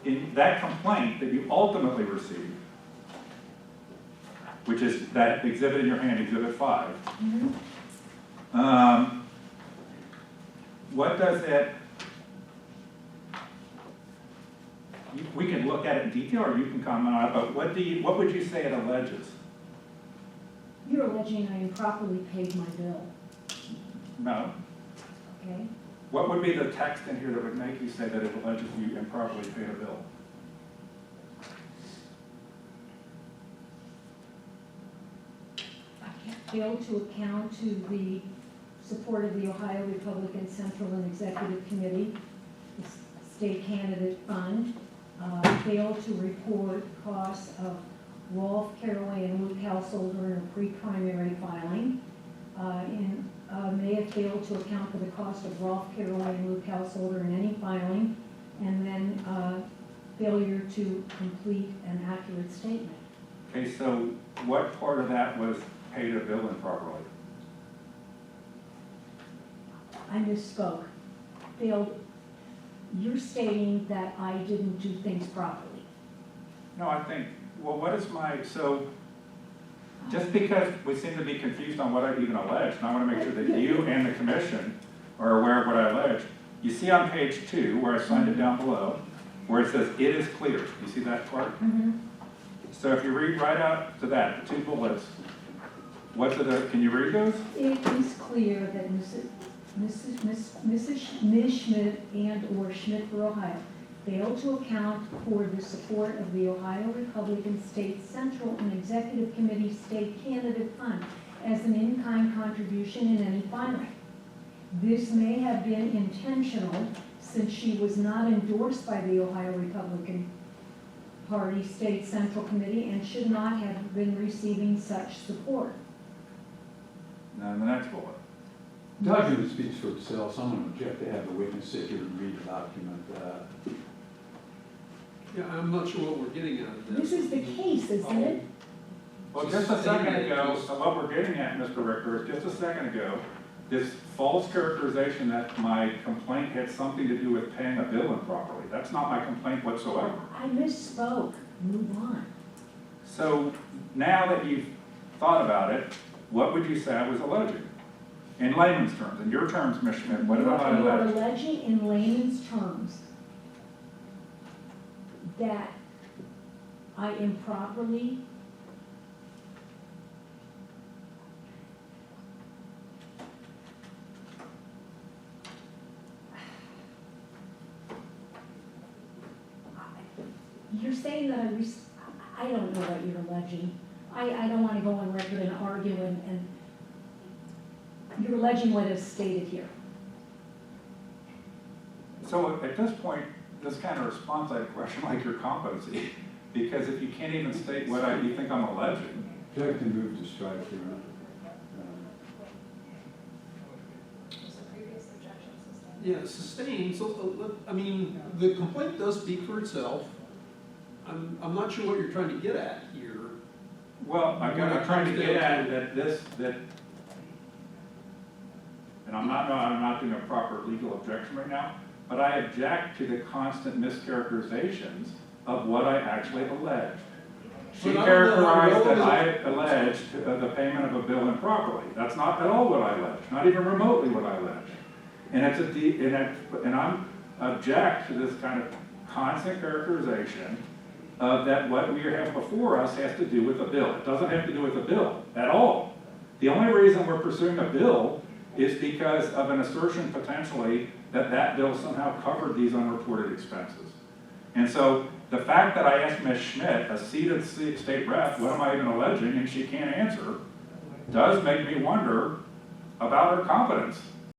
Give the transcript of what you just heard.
in that complaint that you ultimately received, which is that exhibit in your hand, Exhibit 5, what does it, we can look at it in detail or you can comment on it, but what would you say it alleges? You're alleging I improperly paid my bill, No. okay? What would be the text in here that would make you say that it alleges you improperly paid a bill? I failed to account to the support of the Ohio Republican Central and Executive Committee, the State Candidate Fund, failed to report costs of Rolf Caraway and Luke Householder in a pre-primary filing. May have failed to account for the cost of Rolf Caraway and Luke Householder in any filing, and then failure to complete an accurate statement. Okay, so what part of that was paid a bill improperly? I misspoke. Failed. You're stating that I didn't do things properly. No, I think, well, what is my, so, just because we seem to be confused on what I even alleged, and I want to make sure that you and the commission are aware of what I alleged. You see on page 2, where I signed it down below, where it says, "It is clear." You see that part? So if you read right out to that, the 2 bullets, what's it, can you read those? It is clear that Ms. Schmidt and/or Schmidt for Ohio failed to account for the support of the Ohio Republican State Central and Executive Committee State Candidate Fund as an in-kind contribution in any filing. This may have been intentional since she was not endorsed by the Ohio Republican Party State Central Committee and should not have been receiving such support. Now, the next bullet. Document speaks for itself. Someone would object to have the witness sit here and read the document. Yeah, I'm not sure what we're getting out of this. This is the case, isn't it? Well, just a second ago, what we're getting at, Mr. Richter, is just a second ago, this false characterization that my complaint had something to do with paying a bill improperly. That's not my complaint whatsoever. I misspoke. Move on. So now that you've thought about it, what would you say I was alleging? In layman's terms, in your terms, Ms. Schmidt, what did I You are allege? alleging in layman's terms that I improperly you're saying that I don't know what you're alleging. I don't want to go on record and argue and you're alleging what is stated here. So at this point, this kind of response, I question like your competency, because if you can't even state what you think I'm alleging. Jack can move to strike here. Yeah, sustained, so, I mean, the complaint does speak for itself. I'm not sure what you're trying to get at here. Well, I'm trying to get at that and I'm not doing a proper legal objection right now, but I object to the constant mischaracterizations of what I actually alleged. She characterized that I alleged the payment of a bill improperly. That's not at all what I alleged, not even remotely what I alleged. And I'm object to this kind of constant characterization of that what we have before us has to do with a bill. It doesn't have to do with a bill at all. The only reason we're pursuing a bill is because of an assertion potentially that that bill somehow covered these unreported expenses. And so the fact that I asked Ms. Schmidt, a seated state rep, what am I even alleging, and she can't answer, does make me wonder about her competence.